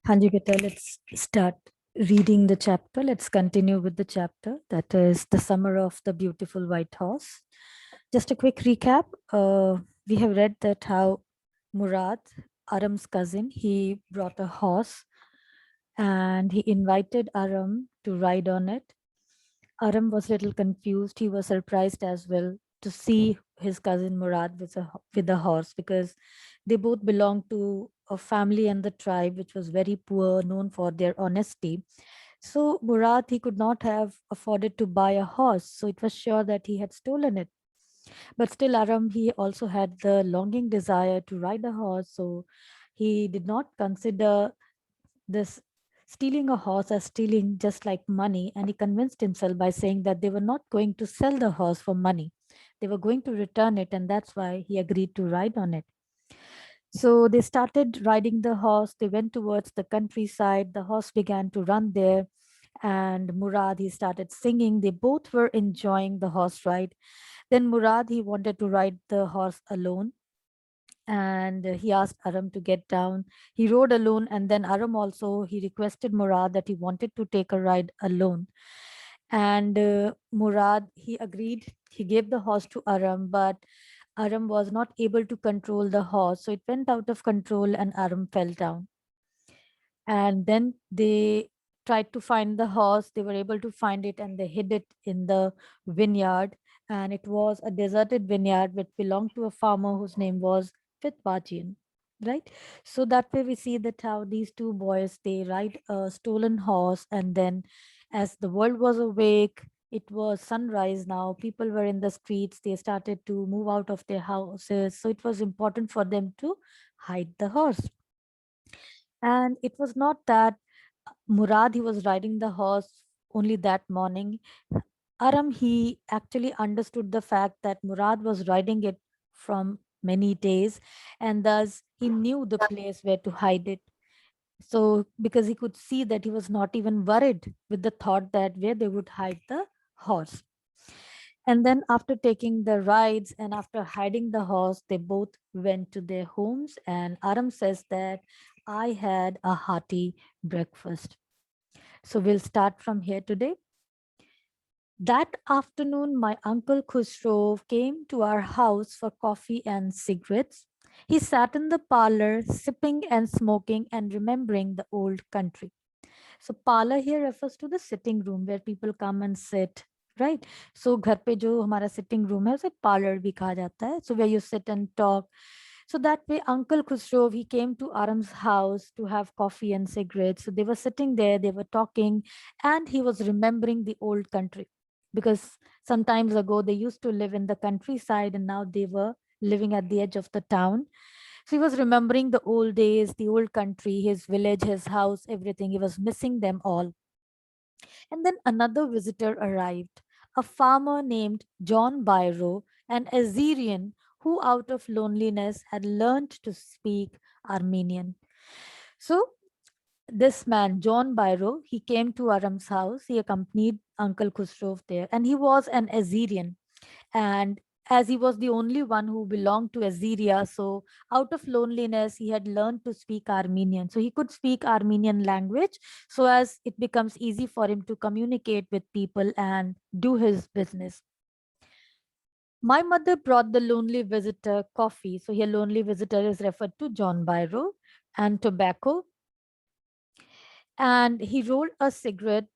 Hanji Beta, let's start reading the chapter. Let's continue with the chapter that is The Summer of the Beautiful White Horse. Just a quick recap. We have read that how Murad, Aram's cousin, he brought a horse and he invited Aram to ride on it. Aram was a little confused. He was surprised as well to see his cousin Murad with a horse because they both belonged to a family and the tribe which was very poor, known for their honesty. So Murad, he could not have afforded to buy a horse, so it was sure that he had stolen it. But still, Aram, he also had the longing desire to ride a horse, so he did not consider this stealing a horse as stealing just like money, and he convinced himself by saying that they were not going to sell the horse for money. They were going to return it, and that's why he agreed to ride on it. So they started riding the horse. They went towards the countryside. The horse began to run there, and Murad, he started singing. They both were enjoying the horse ride. Then Murad, he wanted to ride the horse alone, and he asked Aram to get down. He rode alone, and then Aram also he requested Murad that he wanted to take a ride alone. And Murad, he agreed. He gave the horse to Aram, but Aram was not able to control the horse, so it went out of control, and Aram fell down. And then they tried to find the horse. They were able to find it, and they hid it in the vineyard. And it was a deserted vineyard which belonged to a farmer whose name was Fitbachian, right? So that way we see that how these two boys, they ride a stolen horse, and then as the world was awake, it was sunrise now, people were in the streets, they started to move out of their houses, so it was important for them to hide the horse. And it was not that Murad, he was riding the horse only that morning. Aram, he actually understood the fact that Murad was riding it from many days, and thus he knew the place where to hide it. So, because he could see that he was not even worried with the thought that where they would hide the horse. And then, after taking the rides and after hiding the horse, they both went to their homes. And Aram says that I had a hearty breakfast. So, we'll start from here today. That afternoon, my uncle Khusro came to our house for coffee and cigarettes. He sat in the parlor, sipping and smoking and remembering the old country. So, parlor here refers to the sitting room where people come and sit, right? So, घर पे जो हमारा sitting room है उसे parlor भी कहा जाता है. So, where you sit and talk. So that way, Uncle Khusro, he came to Aram's house to have coffee and cigarettes. So they were sitting there, they were talking, and he was remembering the old country because sometimes ago they used to live in the countryside and now they were living at the edge of the town. So he was remembering the old days, the old country, his village, his house, everything. He was missing them all. And then another visitor arrived, a farmer named John Byro, an Assyrian who, out of loneliness, had learned to speak Armenian. So this man, John Byro, he came to Aram's house. He accompanied Uncle Khusrov there, and he was an Assyrian. And as he was the only one who belonged to Assyria, so out of loneliness, he had learned to speak Armenian. So he could speak Armenian language so as it becomes easy for him to communicate with people and do his business. My mother brought the lonely visitor coffee. So here, lonely visitor is referred to John Byro, and tobacco. And he rolled a cigarette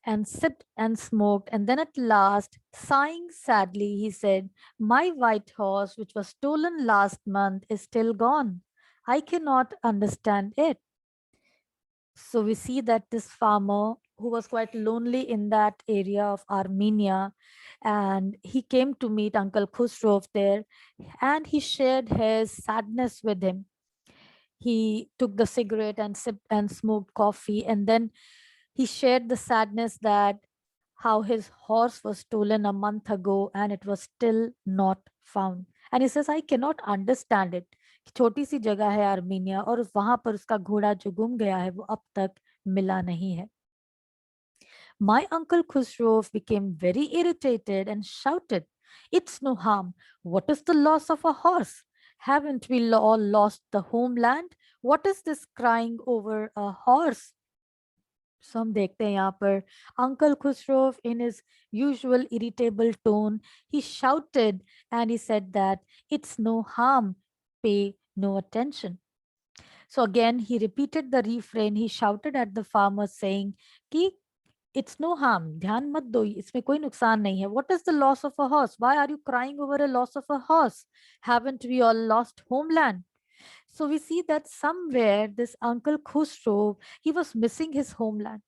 and sipped and smoked. And then at last, sighing sadly, he said, my white horse, which was stolen last month, is still gone. I cannot understand it. So we see that this farmer who was quite lonely in that area of Armenia, and he came to meet Uncle Khusrov there, and he shared his sadness with him. He took the cigarette and sipped and smoked coffee, and then he shared the sadness that how his horse was stolen a month ago and it was still not found. And he says, I cannot understand it. छोटी सी जगह है Armenia और वहां पर उसका घोड़ा जो गुम गया है वो अब तक मिला नहीं है. My uncle Khusrov became very irritated and shouted, it's no harm. What is the loss of a horse? Haven't we all lost the homeland? What is this crying over a horse? So हम देखते हैं यहाँ पर Uncle Khusro in his usual irritable tone, he shouted and he said that it's no harm, pay no attention. So again he repeated the refrain, he shouted at the farmer saying कि it's no harm, ध्यान मत दो, इसमें कोई नुकसान नहीं है. What is the loss of a horse? Why are you crying over a loss of a horse? Haven't we all lost homeland? So we see that somewhere this Uncle Khusro, he was missing his homeland,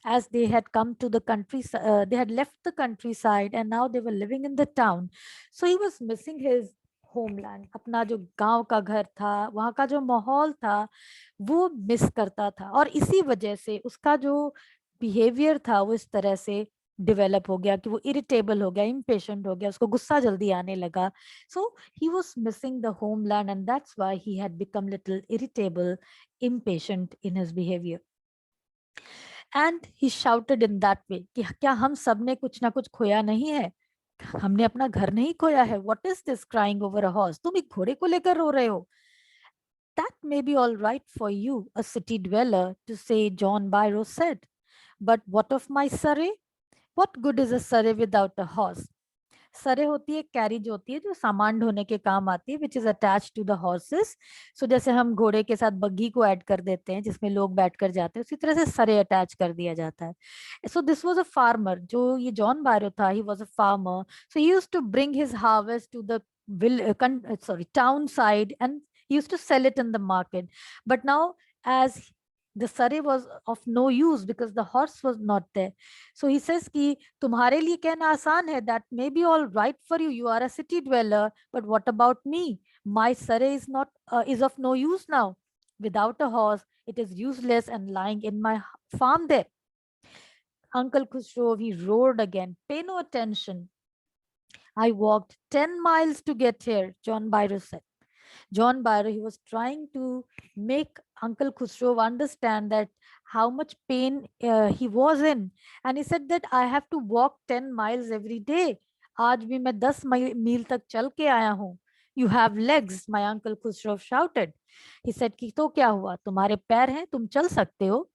as they had come to the country, they had left the countryside and now they were living in the town. So he was missing his homeland. अपना जो गांव का घर था, वहाँ का जो माहौल था, वो मिस करता था, और इसी वजह से उसका जो बिहेवियर था वो इस तरह से डेवलप हो गया कि वो इरिटेबल हो गया, इम्पेशेंट हो गया, उसको गुस्सा जल्दी आने लगा. So he was missing the homeland and that's why he had become little irritable, impatient in his behavior. And he shouted in that way कि क्या हम सब ने कुछ ना कुछ खोया नहीं है, हमने अपना घर नहीं खोया है. What is this crying over a horse? तुम एक घोड़े को लेकर रो रहे हो. That may be all right for you, a city dweller, to say, John Byro said. But what of my surrey? What good is a surrey without a horse? सरे होती है, कैरिज होती है जो सामान ढोने के काम आती है, which is attach to the horses. So जैसे हम घोड़े के साथ बग्गी को ऐड कर देते हैं जिसमें लोग बैठकर जाते हैं, उसी तरह से सरे अटैच कर दिया जाता है. So this was a farmer, जो ये जॉन बायरो था, he was a farmer. So he used to bring his harvest to the town side, and he used to sell it in the market. But now, as the surrey was of no use because the horse was not there, so he says कि तुम्हारे लिए कहना आसान है, that may be all right for you, you are a city dweller, but what about me? My surrey is not is of no use now. Without a horse, it is useless and lying in my farm there. Uncle Khusro, he roared again, pay no attention. I walked 10 miles to get here, John Byro said. John Byro, he was trying to make Uncle Khusro understand that how much pain he was in. And he said that I have to walk 10 miles every day. आज भी मैं 10 मील तक चल के आया हूँ. You have legs, my Uncle Khusro shouted. He said कि तो क्या हुआ, तुम्हारे पैर हैं, तुम चल सकते हो.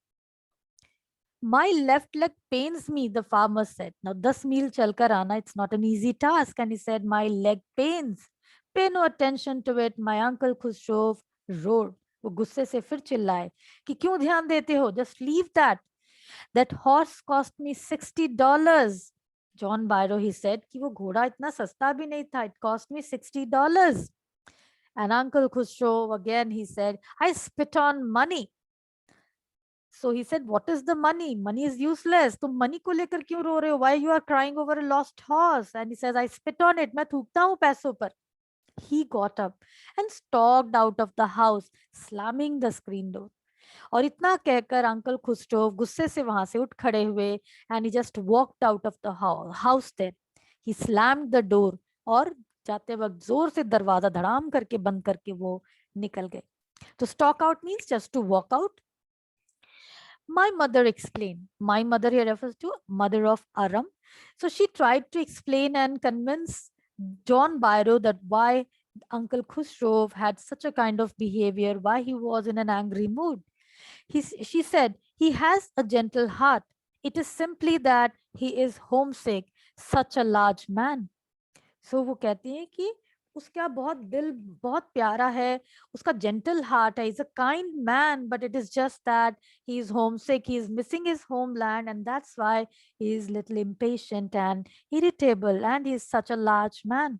My left leg pains me, the farmer said. Now 10 मील चलकर आना, it's not an easy task. And he said, my leg pains. Pay no attention to it, my Uncle Khusro roared. वो गुस्से से फिर चिल्लाए कि क्यों ध्यान देते हो, just leave that. That horse cost me $60. John Byro, he said कि वो घोड़ा इतना सस्ता भी नहीं था, it cost me $60. And Uncle Khusro, again, he said, I spit on money. So he said, what is the money? Money is useless. तुम money को लेकर क्यों रो रहे हो? Why you are crying over a lost horse? And he says, I spit on it. मैं थूकता हूँ पैसों पर. He got up and stalked out of the house, slamming the screen door. और इतना कहकर अंकल खुस्रो गुस्से से वहां से उठ खड़े हुए, and he just walked out of the house there. He slammed the door, और जाते वक्त जोर से दरवाजा धड़ाम करके बंद करके वो निकल गए. तो stalk out means just to walk out. My mother explained. My mother here refers to mother of Aram. So she tried to explain and convince John Byro that why Uncle Khusro had such a kind of behavior, why he was in an angry mood. She said, he has a gentle heart. It is simply that he is homesick, such a large man. So वो कहती हैं कि उसका बहुत दिल बहुत प्यारा है, उसका जेंटल हार्ट है, is a kind man, but it is just that he is homesick, he is missing his homeland, and that's why he is little impatient and irritable and he is such a large man.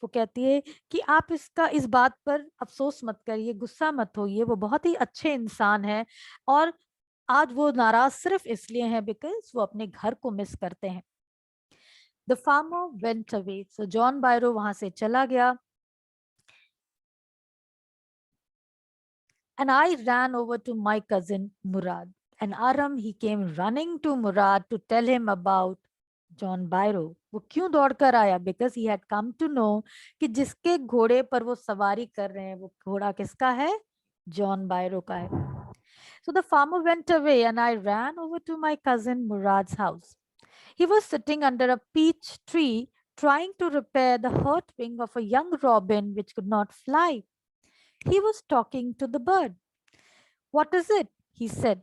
वो कहती है कि आप इसका इस बात पर अफसोस मत करिए, गुस्सा मत होइए, वो बहुत ही अच्छे इंसान है, और आज वो नाराज सिर्फ इसलिए हैं बिकॉज वो अपने घर को मिस करते हैं. The farmer went away. So John Byro वहां से चला गया. And I ran over to my cousin Murad. And Aram, he came running to Murad to tell him about John Byro. वो क्यों दौड़कर आया? Because he had come to know कि जिसके घोड़े पर वो सवारी कर रहे हैं, वो घोड़ा किसका है? John Byro का है. So the farmer went away and I ran over to my cousin Murad's house. He was sitting under a peach tree trying to repair the hurt wing of a young robin which could not fly. He was talking to the bird. What is it? He said.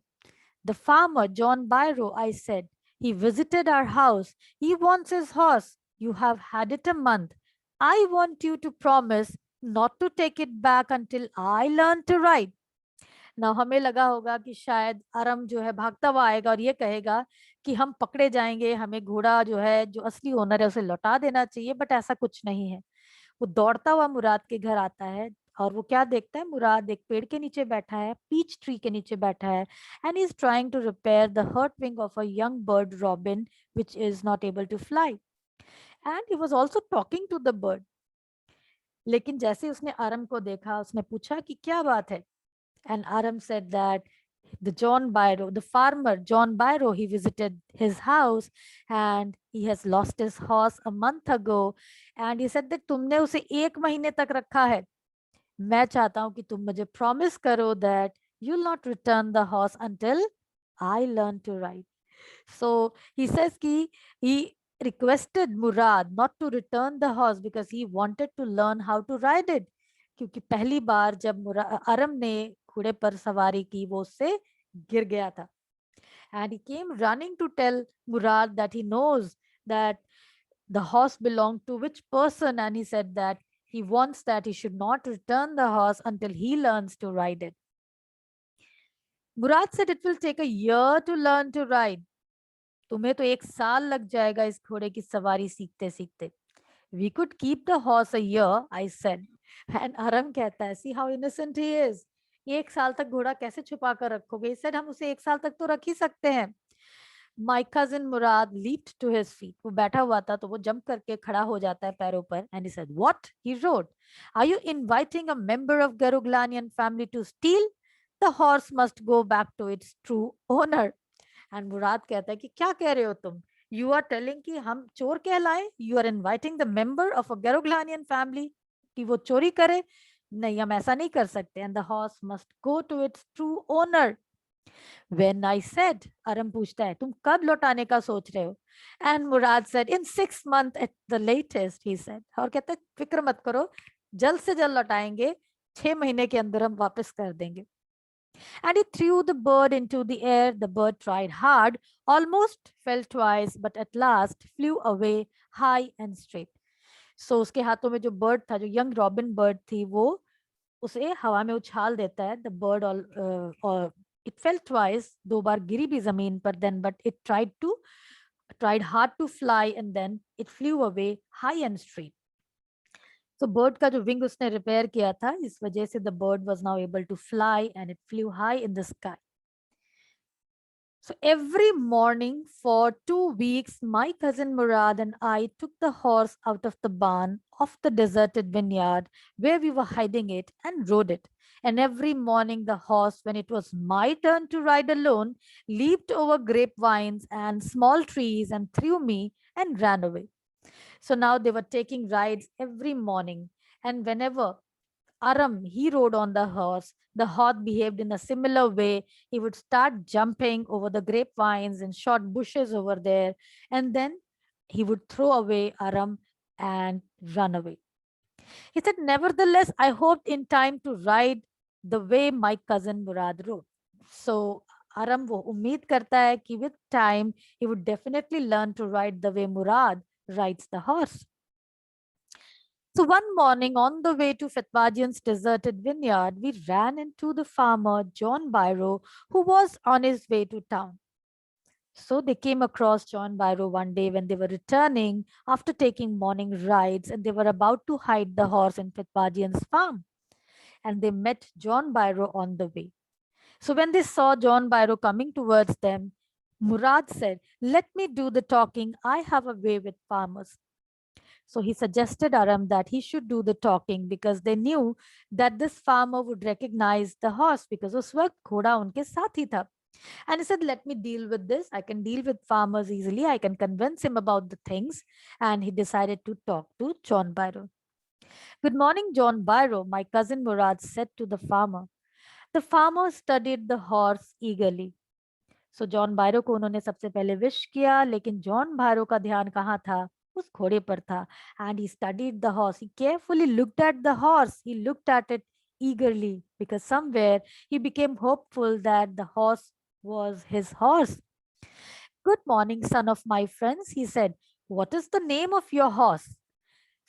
The farmer, John Byro, I said. He visited our house. He wants his horse. You have had it a month. I want you to promise not to take it back until I learn to ride. ना हमें लगा होगा कि शायद आरम जो है भागता हुआ आएगा और ये कहेगा कि हम पकड़े जाएंगे, हमें घोड़ा जो है जो असली ओनर है उसे लौटा देना चाहिए, बट ऐसा कुछ नहीं है। वो दौड़ता हुआ मुराद के घर आता है और वो क्या देखता है, मुराद एक पेड़ के नीचे बैठा है, पीच ट्री के नीचे बैठा है, and he is trying to repair the hurt wing of a young bird robin which is not able to fly, and he was also talking to the bird. लेकिन जैसे उसने आरम को देखा, उसने पूछा कि क्या बात है, and Aram said that the farmer John Byro, he visited his house and he has lost his horse a month ago, and he said that तुमने उसे 1 महीने तक रखा है। मैं चाहता हूं कि तुम मुझे प्रॉमिस करो that you'll not return the horse until I learn to ride. So he says कि he requested Murad not to return the horse because he wanted to learn how to ride it, क्योंकि पहली बार जब आरम ने घोड़े पर सवारी की वो उससे गिर गया था। And he came running to tell Murad that he knows that the horse belonged to which person, and he said that he wants that he should not return the horse until he learns to ride it. Murad said it will take a year to learn to ride. तुम्हें तो 1 साल लग जाएगा इस घोड़े की सवारी सीखते सीखते। We could keep the horse a year, I said. And Aram कहता है, see how innocent he is. 1 साल तक घोड़ा कैसे छुपा कर रखोगे? He said हम उसे 1 साल तक तो रख ही सकते हैं। My cousin Murad leaped to his feet. वो बैठा हुआ था तो वो जंप करके खड़ा हो जाता है पैरों पर, and he said, "What?" He wrote, "Are you inviting a member of Garuglanian family to steal? The horse must go back to its true owner." And Murad कहता है कि क्या कह रहे हो तुम, यू आर टेलिंग कि हम चोर कहलाए, you are inviting the member of a Garoghlanian family कि वो चोरी करे, नहीं हम ऐसा नहीं कर सकते, and the horse must go to its true owner. When I said, Aram पूछता है तुम कब लौटाने का सोच रहे हो, and Murad said in 6 months at the latest, he said, और कहता है फिक्र मत करो, जल्द से जल्द लौटाएंगे, 6 महीने के अंदर हम वापस कर देंगे। And he threw the bird into the air. The bird tried hard, almost fell twice, but at last flew away high and straight. So उसके हाथों में जो bird था, जो young robin bird थी, वो उसे हवा में उछाल देता है. The bird it fell twice, 2 बार गिरी भी जमीन पर, then but it tried hard to fly, and then it flew away high and straight. तो बर्ड का जो विंग उसने रिपेयर किया था, इस वजह से the bird was now able to fly and it flew high in the sky. So every morning for 2 weeks, my cousin Murad and I took the horse out of the barn of the deserted vineyard where we were hiding it and rode it. And every morning the horse, when it was my turn to ride alone, leaped over grapevines and small trees and threw me and ran away. So now they were taking rides every morning. And whenever Aram, he rode on the horse behaved in a similar way. He would start jumping over the grapevines and short bushes over there. And then he would throw away Aram and run away. He said, nevertheless, I hoped in time to ride the way my cousin Murad rode. So Aram wo उम्मीद करता है कि with time he would definitely learn to ride the way Murad rides the horse. So one morning on the way to Fetwajian's deserted vineyard, we ran into the farmer John Byro, who was on his way to town. So they came across John Byro one day when they were returning after taking morning rides, and they were about to hide the horse in Fetwajian's farm. And they met John Byro on the way. So when they saw John Byro coming towards them, Murad said, "Let me do the talking. I have a way with farmers." So he suggested Aram that he should do the talking because they knew that this farmer would recognize the horse because उस वक्त घोड़ा उनके साथ ही था. And he said, let me deal with this. I can deal with farmers easily. I can convince him about the things. And he decided to talk to John Byro. Good morning, John Byro, my cousin Murad said to the farmer. The farmer studied the horse eagerly. So John Byro को उन्होंने सबसे पहले wish किया, लेकिन John बायरो का ध्यान कहाँ था, उस घोड़े पर था. And he studied the horse. He carefully looked at the horse. He looked at it eagerly because somewhere he became hopeful that the horse was his horse. Good morning, son of my friends, he said. What is the name of your horse?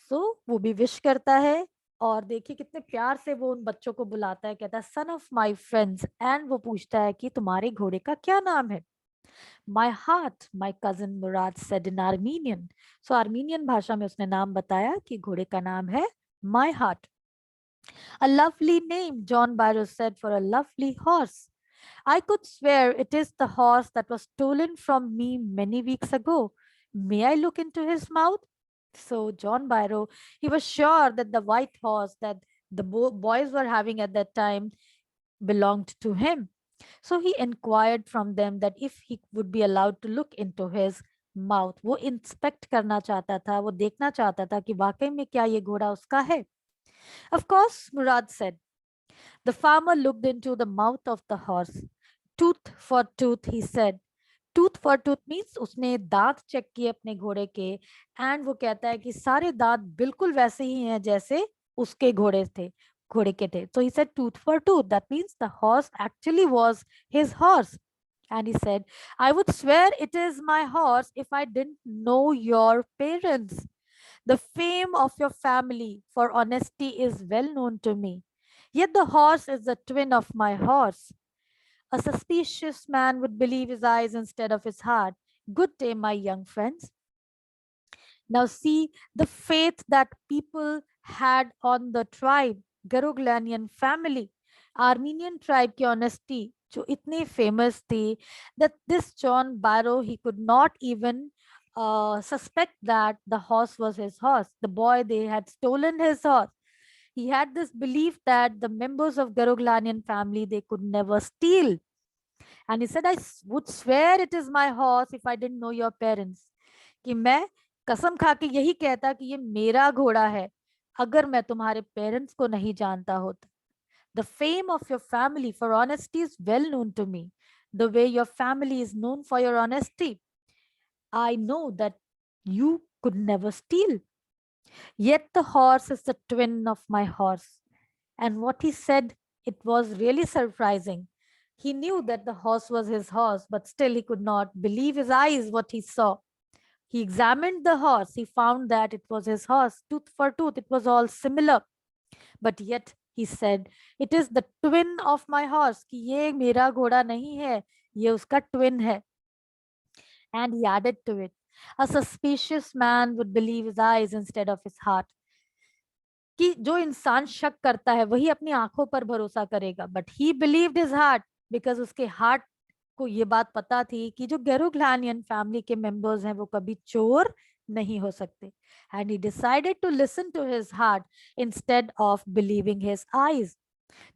So वो भी wish करता है और देखिए कितने प्यार से वो उन बच्चों को बुलाता है, कहता है son of my friends, and वो पूछता है कि तुम्हारे घोड़े का क्या नाम है? My heart, my cousin Murad said in Armenian. So Armenian भाषा में उसने नाम बताया कि घोड़े का नाम है my heart. A lovely name, John Barrow said, for a lovely horse. I could swear it is the horse that was stolen from me many weeks ago. May I look into his mouth? So, John Barrow, he was sure that the white horse that the boys were having at that time belonged to him. So, he inquired from them that if he would be allowed to look into his mouth. वो inspect करना चाहता था, वो देखना चाहता था कि वाकई में क्या ये घोड़ा उसका है. Of course, Murad said. The farmer looked into the mouth of the horse. Tooth for tooth, he said. Tooth for tooth means उसने दांत चेक किए अपने घोड़े के, एंड वो कहता है कि सारे दांत बिल्कुल वैसे ही हैं जैसे उसके घोड़े के थे. So he said tooth for tooth. That means the horse actually was his horse. And he said, I would swear it is my horse if I didn't know your parents. The fame of your family for honesty is well known to me. Yet the horse is the twin of my horse. A suspicious man would believe his eyes instead of his heart. Good day, my young friends. Now see the faith that people had on the tribe, Garoglanian family, Armenian tribe की honesty जो इतनी famous थी, that this John Barrow, he could not even suspect that the horse was his horse. The boy, they had stolen his horse. He had this belief that the members of Garoglanian family, they could never steal. And he said, would swear it is my horse if I didn't know your parents. कि मैं कसम खा के यही कहता कि ये मेरा घोड़ा है अगर मैं तुम्हारे पेरेंट्स को नहीं जानता होता. The fame of your family for honesty is well known to me. The way your family is known for your honesty. I know that you could never steal. Yet the horse is the twin of my horse. And what he said, it was really surprising. He knew that the horse was his horse, but still he could not believe his eyes what he saw. He examined the horse. He found that it was his horse, tooth for tooth. It was all similar. But yet he said, it is the twin of my horse. कि ये मेरा घोड़ा नहीं है, ये उसका twin है. And he added to it, a suspicious man would believe his eyes instead of his heart. कि जो इंसान शक करता है वही अपनी आंखों पर भरोसा करेगा. But he believed his heart because उसके हार्ट को ये बात पता थी कि जो गैरोग्लानियन फैमिली के मेंबर्स हैं वो कभी चोर नहीं हो सकते. And he decided to listen to his heart instead of believing his eyes.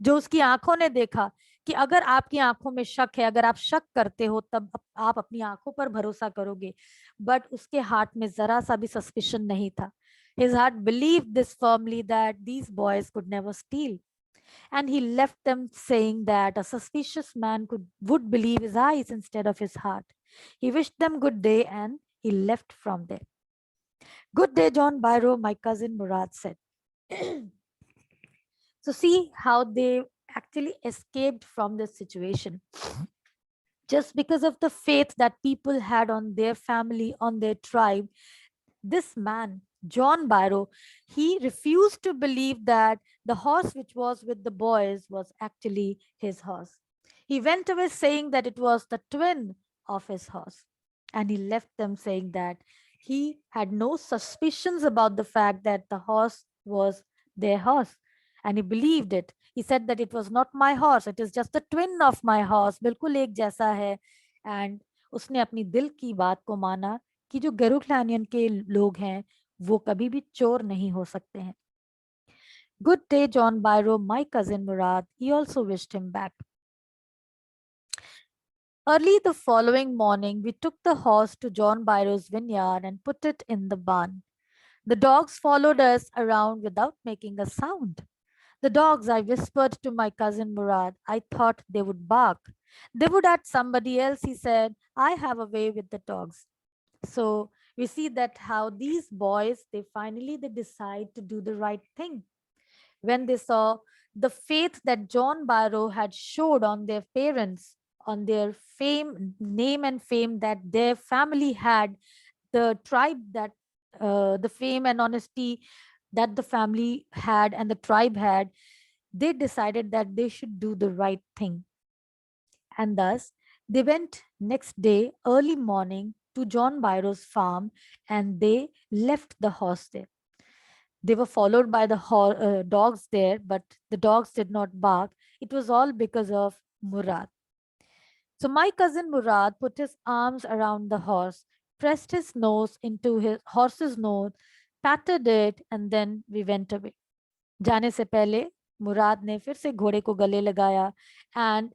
जो उसकी आंखों ने देखा कि अगर आपकी आंखों में शक है, अगर आप शक करते हो तब आप अपनी आंखों पर भरोसा करोगे. बट उसके हार्ट में जरा सा भी सस्पिशन नहीं था. His heart believed this firmly that these boys could never steal. And he left them saying that a suspicious man would believe his eyes instead of his heart. He wished them good day and he left from there. Good day, John Barrow, my cousin Murad said. So see how they actually escaped from this situation. Just because of the faith that people had on their family, on their tribe, this man, John Barrow, he refused to believe that the horse which was with the boys was actually his horse. He went away saying that it was the twin of his horse. And he left them saying that he had no suspicions about the fact that the horse was their horse. And he believed it. He said that it was not my horse, it is just the twin of my horse. बिल्कुल एक जैसा है. And उसने अपनी दिल की बात को माना कि जो गैरोग्लानियन के लोग हैं वो कभी भी चोर नहीं हो सकते हैं. Good day, John Barrow, my cousin Murad. He also wished him back. Early the following morning, we took the horse to John Barrow's vineyard and put it in the barn. The dogs followed us around without making a sound. The dogs, I whispered to my cousin Murad. I thought they would bark. They would at somebody else, he said. I have a way with the dogs. So we see that how these boys, they finally they decide to do the right thing. When they saw the faith that John Barrow had showed on their parents, on their fame, name and fame that their family had, the tribe that, the fame and honesty that the family had and the tribe had, they decided that they should do the right thing. And thus, they went next day, early morning, to John Barrow's farm, and they left the horse there. They were followed by the dogs there, but the dogs did not bark. It was all because of Murad. So my cousin Murad put his arms around the horse, pressed his nose into his horse's nose, patted it, and then we went away. जाने से पहले मुराद ने फिर से घोड़े को गले लगाया and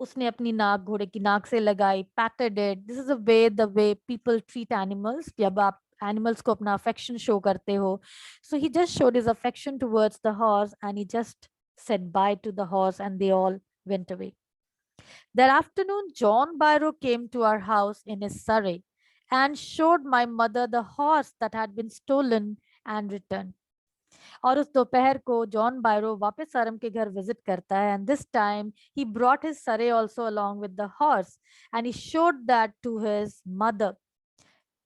उसने अपनी नाक घोड़े की नाक से लगाई, patted it. This is the way people treat animals. जब आप animals को अपना affection show करते हो. So he just showed his affection towards the horse and he just said bye to the horse and they all went away. That afternoon, John Barrow came to our house in his surrey and showed my mother the horse that had been stolen and returned. और उस दोपहर को John बायरो वापस सरम के घर visit करता है and this time he brought his surrey also along with the horse and he showed that to his mother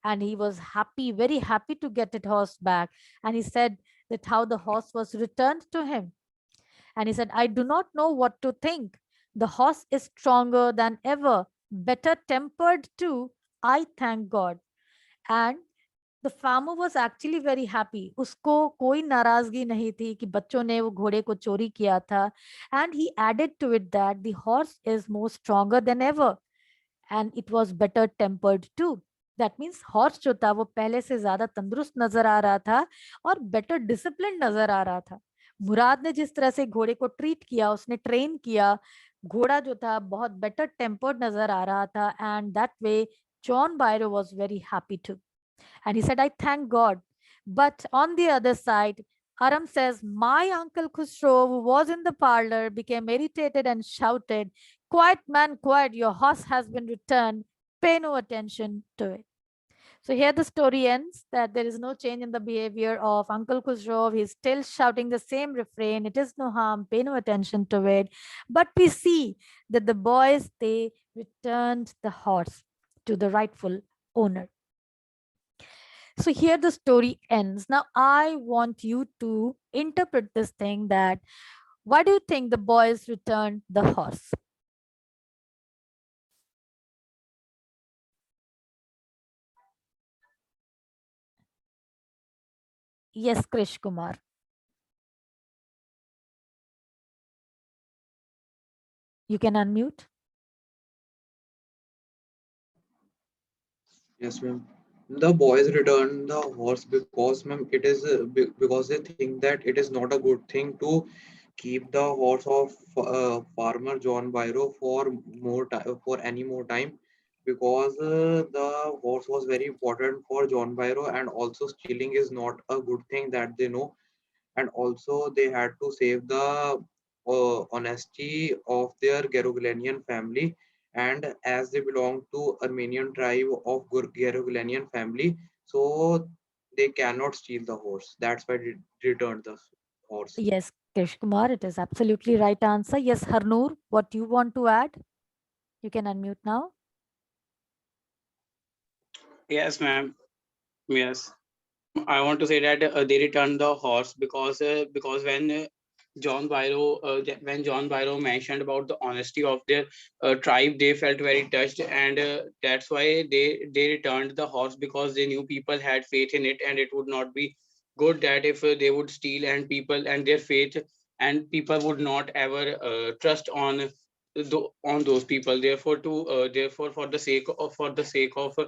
and he was happy, very happy to get it horse back, and he said that how the horse was returned to him. And he said, I do not know what to think. The horse is stronger than ever, better tempered too. I thank God. And the farmer was actually very happy. उसको कोई नाराजगी नहीं थी कि बच्चों ने वो घोड़े को चोरी किया था. And he added to it that the horse is more stronger than ever and it was better tempered too. That means horse जो था वो पहले से ज्यादा तंदुरुस्त नजर आ रहा था और better disciplined नजर आ रहा था. मुराद ने जिस तरह से घोड़े को ट्रीट किया, उसने ट्रेन किया, घोड़ा जो था बहुत बेटर टेम्पर्ड नजर आ रहा था. And that way John Byro was very happy too. And he said, I thank God. But on the other side, Aram says, my uncle Khusro, who was in the parlor, became irritated and shouted, quiet man, quiet, your horse has been returned. Pay no attention to it. So here the story ends, that there is no change in the behavior of Uncle Khusro. He's still shouting the same refrain, it is no harm, pay no attention to it. But we see that the boys, they returned the horse to the rightful owner. So here the story ends. Now I want you to interpret this thing, that why do you think the boys returned the horse? Yes, Krish Kumar. You can unmute. Yes, ma'am. The boys return the horse because, ma'am, it is because they think that it is not a good thing to keep the horse of farmer John Byro for more time, for any more time, because the horse was very important for John Byro, and also stealing is not a good thing that they know, and also they had to save the honesty of their Geroglanian family, and as they belong to Armenian tribe of Geroglanian family, so they cannot steal the horse. That's why they returned the horse. Yes, Krish Kumar, it is absolutely right answer. Yes, Harnoor, what you want to add? You can unmute now. Yes, ma'am. Yes. I want to say that they returned the horse because when John Byro mentioned about the honesty of their tribe, they felt very touched, and that's why they returned the horse, because they knew people had faith in it, and it would not be good that if they would steal and their faith, and people would not ever trust on those people. Therefore, for the sake of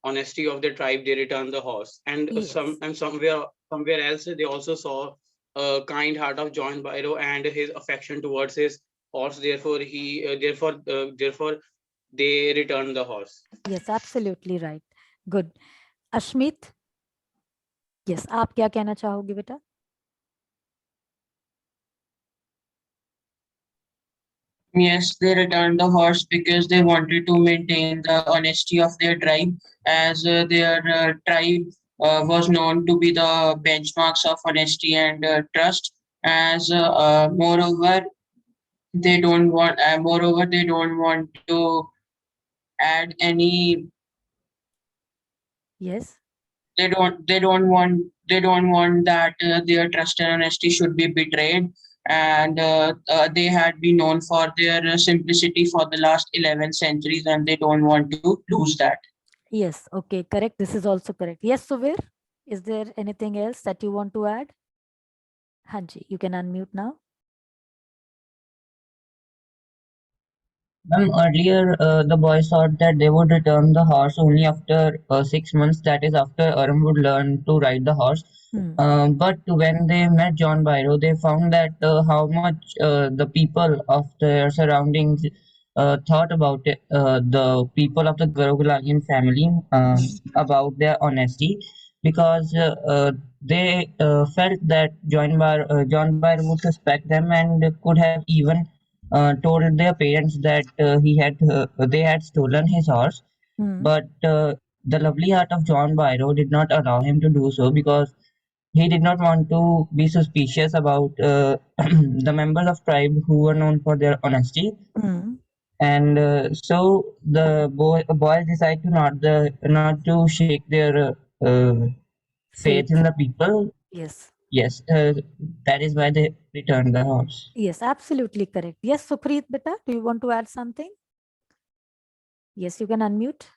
honesty of the tribe, they returned the horse. And Yes. somewhere else, they also saw a kind heart of John Byro and his affection towards his horse. Therefore they returned the horse. Yes, absolutely right. Good. Ashmit, yes, आप क्या कहना चाहोगे बेटा? Yes, they returned the horse because they wanted to maintain the honesty of their tribe, as their tribe was known to be the benchmarks of honesty and trust. as moreover they don't want to add any. Yes. They don't want that their trust and honesty should be betrayed, and they had been known for their simplicity for the last 11 centuries, and they don't want to lose that. Yes. Okay. Correct. This is also correct. Yes, Suvir. Is there anything else that you want to add? Hanji, you can unmute now. Earlier, the boys thought that they would return the horse only after 6 months, that is, after Aram would learn to ride the horse. Hmm. But when they met John Byro, they found that how much the people of their surroundings thought about it, the people of the Garogulanian family about their honesty, because they felt that John Byro would suspect them and could have even told their parents that they had stolen his horse, Hmm. but the lovely heart of John Byro did not allow him to do so because he did not want to be suspicious about the members of tribe who were known for their honesty. Hmm. And so the boys decided to not to shake their faith in Faith. the people. Yes. Yes, that is why they returned the horse. Yes, absolutely correct. Yes, Supreet beta, do you want to add something? Yes, you can unmute.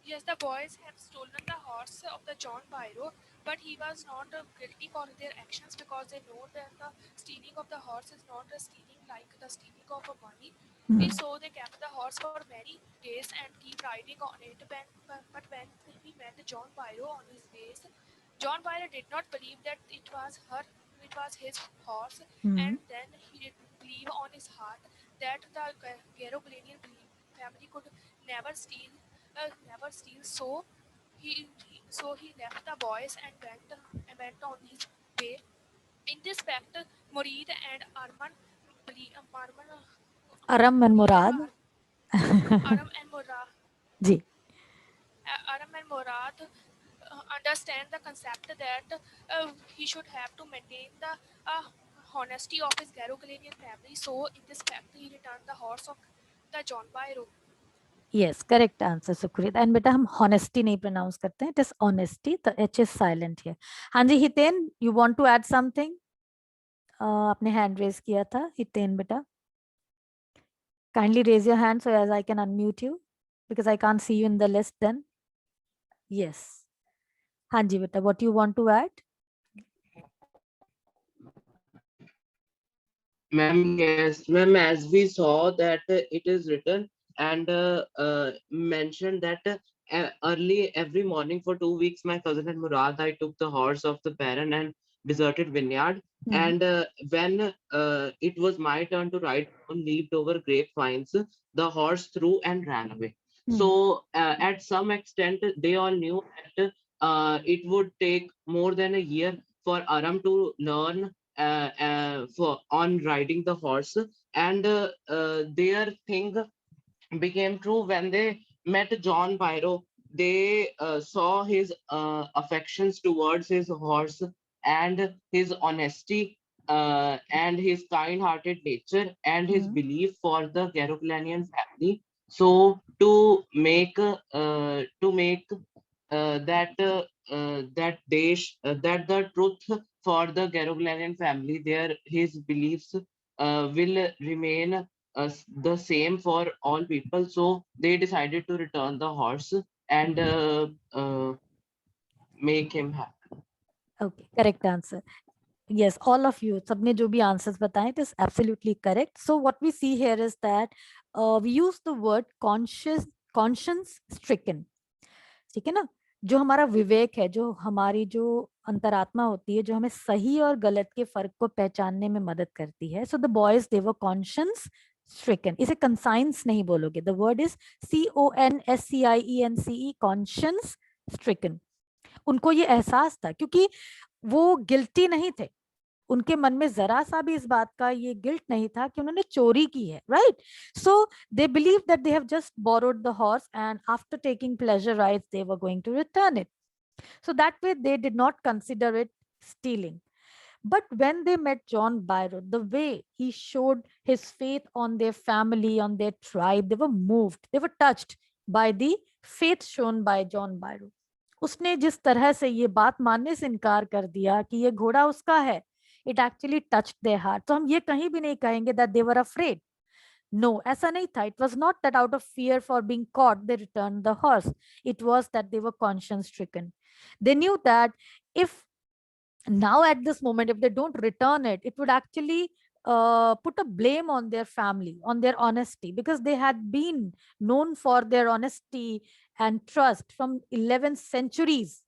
Yes, the boys have stolen the horse of the John Byro, but he was not guilty for their actions because they know that the stealing of the horse is not a stealing like the stealing of a money. Hmm. So they kept the horse for many days and keep riding on it. But when he met John Byro on his ways, John Byro did not believe that it was his horse, Hmm. and then he did believe on his heart that the Garogulanian family could never steal never steal. So he left the boys and went on his way. In this fact, Murid and Arman, Aram and Murid and Murad. Aram and Murad, Ji. understand the concept that he should have to maintain the honesty of his Garogulanian family. So in this fact, he returned the horse of the John Byro. Yes, correct answer, Sukhrit. And beta हम honesty नहीं pronounce करते हैं. It is honesty. The H is silent here. हाँ जी, Hiten, you want to add something? आपने hand raise किया था, Hiten beta. Kindly raise your hand so as I can unmute you because I can't see you in the list then. Yes. हाँ जी beta, what you want to add? Ma'am, yes, ma'am, as we saw that it is written and mentioned that every morning for 2 weeks, my cousin and Murad, I took the horse of the Baron and deserted vineyard. Hmm. And when it was my turn to ride on leaped over grapevines, the horse threw and ran away. Hmm. So at some extent, they all knew that it would take more than a year for Aram to learn for on riding the horse, and their thing became true when they met John Byro. They saw his affections towards his horse and his honesty and his kind-hearted nature and his Hmm. belief for the Garogulanian family. So that the truth for the Garogulanian family, his beliefs will remain the same for all people. So they decided to return the horse and make him happy. Okay, correct answer. Yes, all of you, सबने जो भी answers बताए, it is absolutely correct. So what we see here is that we use the word conscience stricken. ठीक है ना, जो हमारा विवेक है, जो हमारी जो अंतरात्मा होती है, जो हमें सही और गलत के फर्क को पहचानने में मदद करती है. So the boys they were conscious stricken. इसे कंसाइंस नहीं बोलोगे. The word is CONSCIENCE, conscious stricken. उनको ये एहसास था क्योंकि वो गिल्टी नहीं थे. उनके मन में जरा सा भी इस बात का ये गिल्ट नहीं था कि उन्होंने चोरी की है, right? So they believe that they have just borrowed the horse and after taking pleasure rides they were going to return it. So that way they did not consider it stealing. But when they met John Byro, the way he showed his faith on their family, on their tribe, they were moved, they were touched by the faith shown by John Byro. उसने जिस तरह से ये बात मानने से इनकार कर दिया कि ये घोड़ा उसका है, it actually touched their heart. तो हम ये कहीं भी नहीं कहेंगे that they were afraid. No, ऐसा नहीं था. It was not that out of fear for being caught they returned the horse. It was that they were conscience stricken. They knew that if now at this moment, if they don't return it, it would actually put a blame on their family, on their honesty, because they had been known for their honesty and trust from 11 centuries.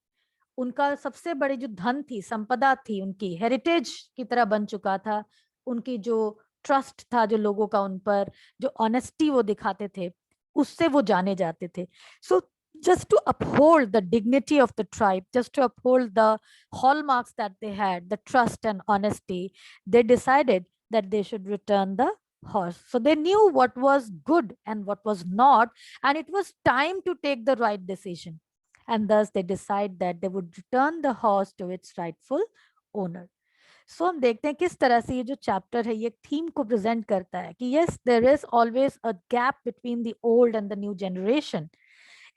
उनका सबसे बड़ी जो धन थी, संपदा थी, उनकी heritage की तरह बन चुका था. उनकी जो ट्रस्ट था जो लोगों का उन पर, जो ऑनेस्टी वो दिखाते थे, उससे वो जाने जाते थे. सो just to uphold the dignity of the tribe, just to uphold the hallmarks that they had, the trust and honesty, they decided that they should return the horse. So they knew what was good and what was not, and it was time to take the right decision. And thus they decide that they would return the horse to its rightful owner. So हम देखते हैं किस तरह से ये जो chapter है ये थीम को प्रेजेंट करता है कि yes, there is always a gap between the old and the new generation,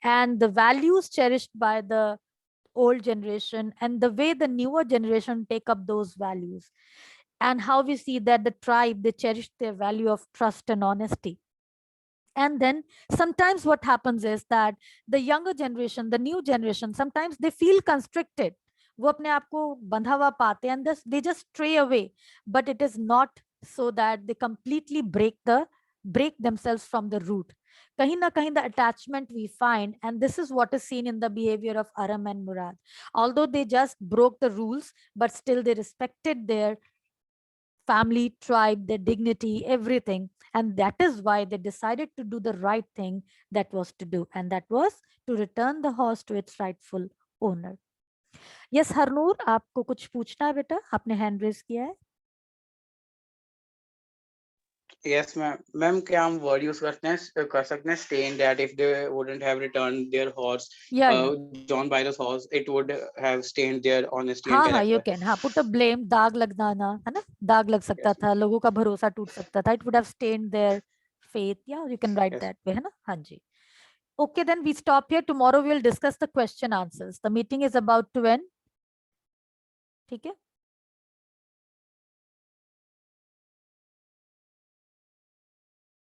and the values cherished by the old generation and the way the newer generation take up those values, and how we see that the tribe, they cherish their value of trust and honesty. And then sometimes what happens is that the younger generation, the new generation, sometimes they feel constricted. वो अपने आप को बंधा हुआ पाते हैं, and they just stray away. But it is not so that they completely break themselves from the root. कहीं ना कहीं the attachment we find, and this is what is seen in the behavior of Aram and Murad. Although they just broke the rules, but still they respected their family, tribe, their dignity, everything. And that is why they decided to do the right thing that was to do. And that was to return the horse to its rightful owner. Yes, Harnoor, आपको कुछ पूछना है बेटा? आपने hand raise किया है? Yes, ma'am. Ma'am, क्या हम word use कर सकते हैं stain that if they wouldn't have returned their horse, Yeah. John Byro's horse, it would have stained their honesty and हाँ character. you can. हाँ, put a blame, दाग लगाना, है ना? दाग लग सकता Yes, था, लोगों का भरोसा टूट सकता था. It would have stained their faith. Yeah, you can write yes. that way, है ना? हाँ जी. Okay, then we stop here. Tomorrow we will discuss the question answers. The meeting is about to end. ठीक है?